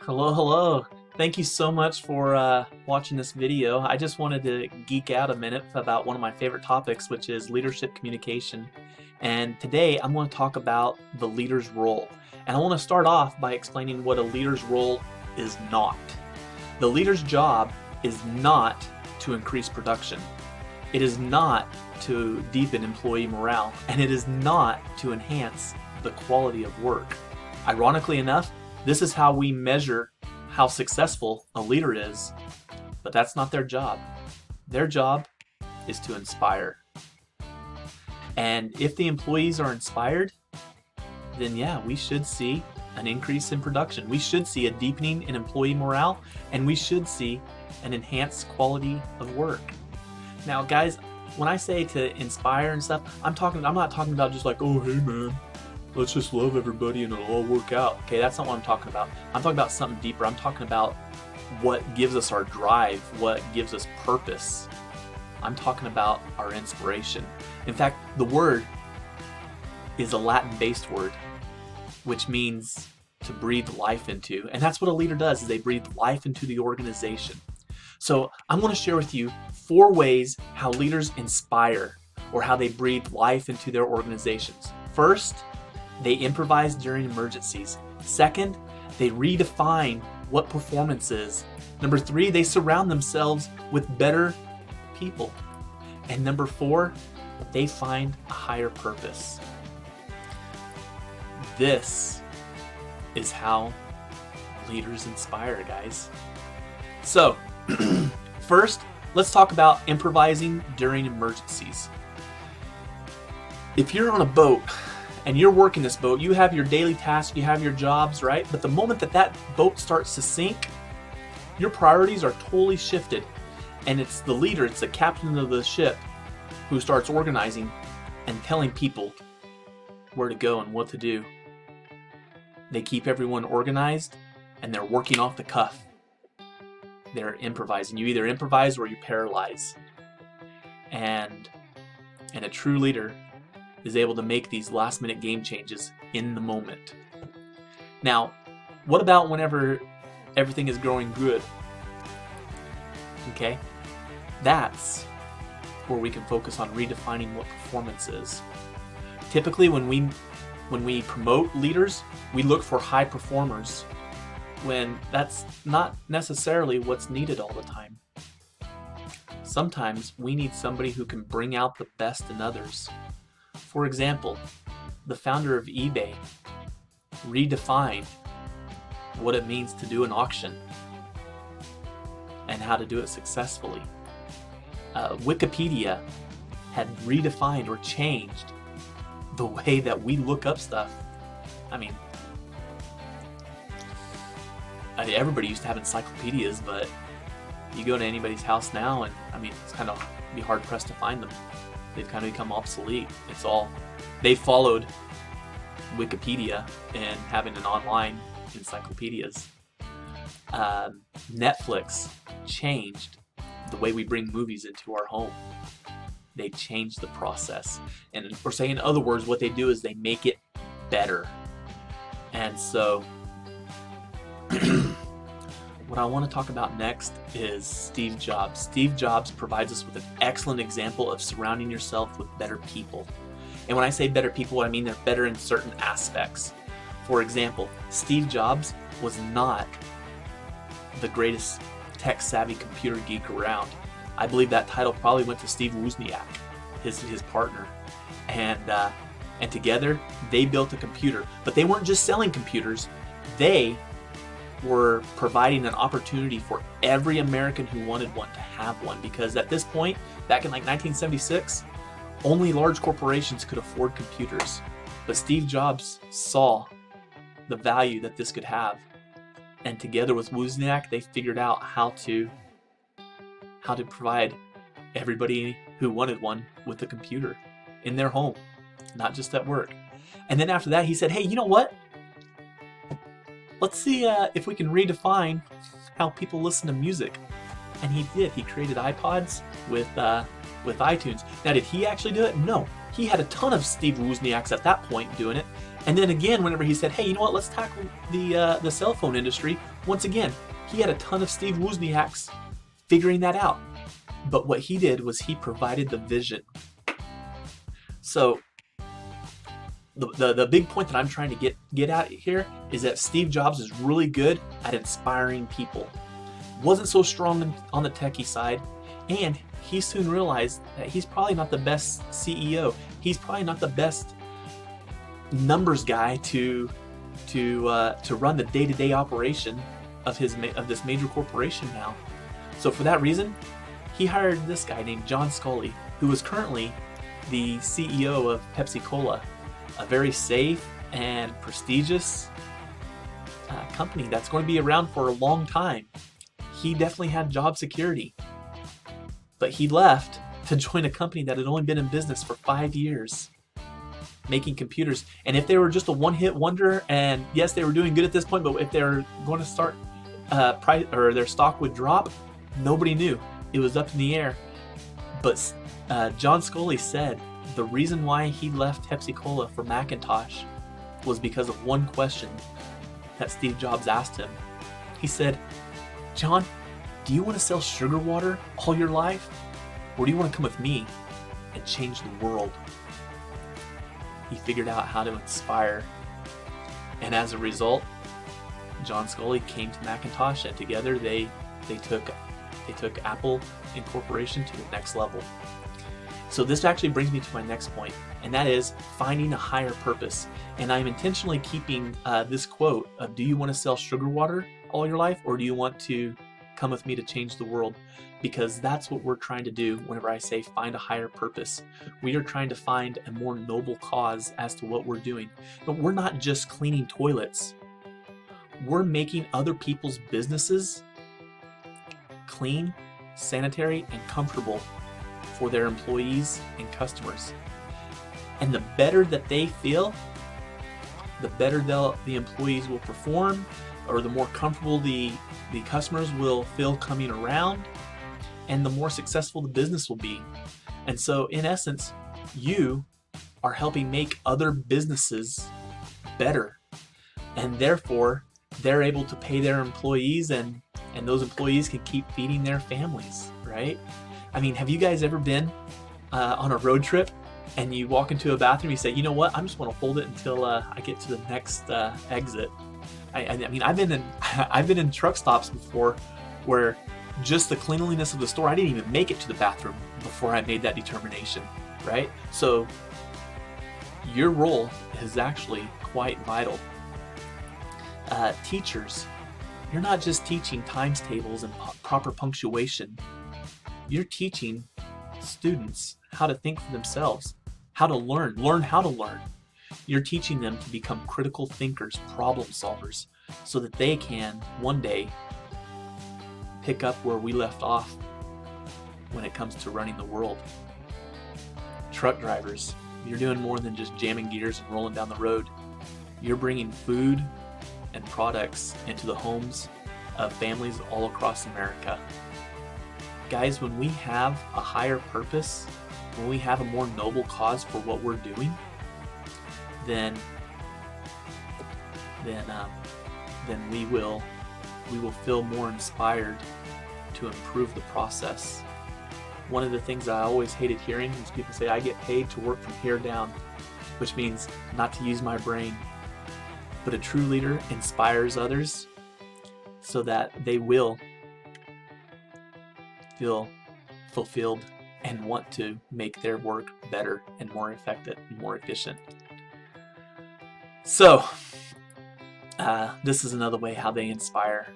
Hello, hello. Thank you so much for watching this video. I just wanted to geek out a minute about one of my favorite topics, which is leadership communication. And today I'm going to talk about the leader's role. And I want to start off by explaining what a leader's role is not. The leader's job is not to increase production. It is not to deepen employee morale, and it is not to enhance the quality of work. Ironically enough, this is how we measure how successful a leader is, but that's not their job. Their job is to inspire. And if the employees are inspired, then yeah, we should see an increase in production. We should see a deepening in employee morale, and we should see an enhanced quality of work. Now, guys, when I say to inspire and stuff, I'm not talking about just like, oh, hey man, let's just love everybody and it'll all work out. Okay, that's not what I'm talking about. I'm talking about something deeper. I'm talking about what gives us our drive, what gives us purpose. I'm talking about our inspiration. In fact, the word is a Latin-based word, which means to breathe life into. And that's what a leader does, is they breathe life into the organization. So I'm going to share with you 4 ways how leaders inspire, or how they breathe life into their organizations. First, they improvise during emergencies. Second, they redefine what performance is. Number 3, they surround themselves with better people. And number 4, they find a higher purpose. This is how leaders inspire, guys. So, first, let's talk about improvising during emergencies. If you're on a boat and you're working this boat, you have your daily tasks, you have your jobs, right? But the moment that boat starts to sink, your priorities are totally shifted. And it's the leader, it's the captain of the ship who starts organizing and telling people where to go and what to do. They keep everyone organized and they're working off the cuff. They're improvising. You either improvise or you paralyze. And a true leader is able to make these last-minute game changes in the moment. Now, what about whenever everything is going good? Okay? That's where we can focus on redefining what performance is. Typically, when we promote leaders, we look for high performers, when that's not necessarily what's needed all the time. Sometimes we need somebody who can bring out the best in others. For example, the founder of eBay redefined what it means to do an auction and how to do it successfully. Wikipedia had redefined or changed the way that we look up stuff. I mean, everybody used to have encyclopedias, but you go to anybody's house now and it's kind of be hard pressed to find them. They've kind of become obsolete. They followed Wikipedia and having an online encyclopedias. Netflix changed the way we bring movies into our home. They changed the process. And or say in other words, what they do is they make it better. And so what I want to talk about next is Steve Jobs. Steve Jobs provides us with an excellent example of surrounding yourself with better people. And when I say better people, I mean they're better in certain aspects. For example, Steve Jobs was not the greatest tech-savvy computer geek around. I believe that title probably went to Steve Wozniak, his partner. And together, they built a computer. But they weren't just selling computers. They were providing an opportunity for every American who wanted one to have one, because at this point, back in like 1976, only large corporations could afford computers. But Steve Jobs saw the value that this could have, and together with Wozniak, they figured out how to provide everybody who wanted one with a computer in their home, not just at work. And then after that, he said, hey, you know what? Let's see if we can redefine how people listen to music. And he did. He created iPods with iTunes. Now, did he actually do it? No. He had a ton of Steve Wozniaks at that point doing it. And then again, whenever he said, hey, you know what, let's tackle the cell phone industry, Once again, he had a ton of Steve Wozniaks figuring that out. But what he did was he provided the vision. So the big point that I'm trying to get at here is that Steve Jobs is really good at inspiring people. Wasn't so strong on the techie side, and he soon realized that he's probably not the best CEO. He's probably not the best numbers guy to run the day-to-day operation of this major corporation now. So for that reason, he hired this guy named John Scully, who is currently the CEO of Pepsi-Cola, a very safe and prestigious company that's going to be around for a long time. He definitely had job security, but he left to join a company that had only been in business for 5 years, making computers. And if they were just a one-hit wonder, and yes, they were doing good at this point, but if they were going to start their stock would drop, nobody knew. It was up in the air. But John Scully said the reason why he left Pepsi-Cola for Macintosh was because of one question that Steve Jobs asked him. He said, "John, do you want to sell sugar water all your life? Or do you want to come with me and change the world?" He figured out how to inspire. And as a result, John Scully came to Macintosh, and together they took Apple Incorporation to the next level. So this actually brings me to my next point, and that is finding a higher purpose. And I'm intentionally keeping this quote of, "Do you want to sell sugar water all your life, or do you want to come with me to change the world?" Because that's what we're trying to do whenever I say find a higher purpose. We are trying to find a more noble cause as to what we're doing. But we're not just cleaning toilets. We're making other people's businesses clean, sanitary, and comfortable for their employees and customers. And the better that they feel, the better the employees will perform, or the more comfortable the customers will feel coming around, and the more successful the business will be. And so in essence, you are helping make other businesses better, and therefore they're able to pay their employees, and those employees can keep feeding their families, right? I mean, have you guys ever been on a road trip and you walk into a bathroom, you say, "You know what, I'm just going to hold it until I get to the next exit"? I mean, I've been in truck stops before where just the cleanliness of the store, I didn't even make it to the bathroom before I made that determination, right? So your role is actually quite vital. Teachers, you're not just teaching times tables and proper punctuation. You're teaching students how to think for themselves, how to learn how to learn. You're teaching them to become critical thinkers, problem solvers, so that they can one day pick up where we left off when it comes to running the world. Truck drivers, you're doing more than just jamming gears and rolling down the road. You're bringing food and products into the homes of families all across America. Guys, when we have a higher purpose, when we have a more noble cause for what we're doing, then we will feel more inspired to improve the process. One of the things I always hated hearing is people say, "I get paid to work from here down," which means not to use my brain. But a true leader inspires others so that they will feel fulfilled and want to make their work better and more effective and more efficient. So this is another way how they inspire.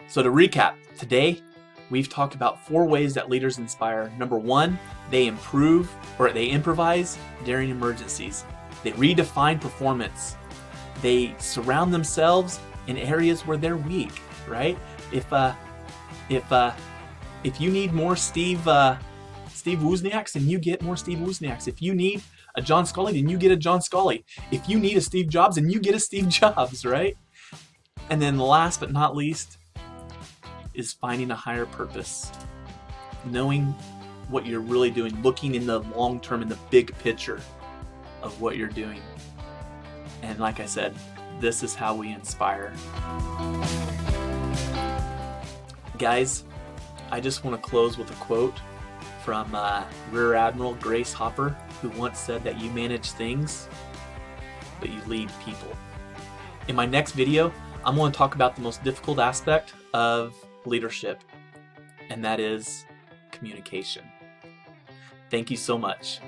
So to recap, today we've talked about 4 ways that leaders inspire. Number 1, they improvise during emergencies. They redefine performance. They surround themselves in areas where they're weak, right? If you need more Steve Wozniaks, then you get more Steve Wozniaks. If you need a John Scully, then you get a John Scully. If you need a Steve Jobs, then you get a Steve Jobs, right? And then last but not least is finding a higher purpose. Knowing what you're really doing, looking in the long term, in the big picture of what you're doing. And like I said, this is how we inspire. Guys, I just want to close with a quote from Rear Admiral Grace Hopper, who once said that you manage things, but you lead people. In my next video, I'm going to talk about the most difficult aspect of leadership, and that is communication. Thank you so much.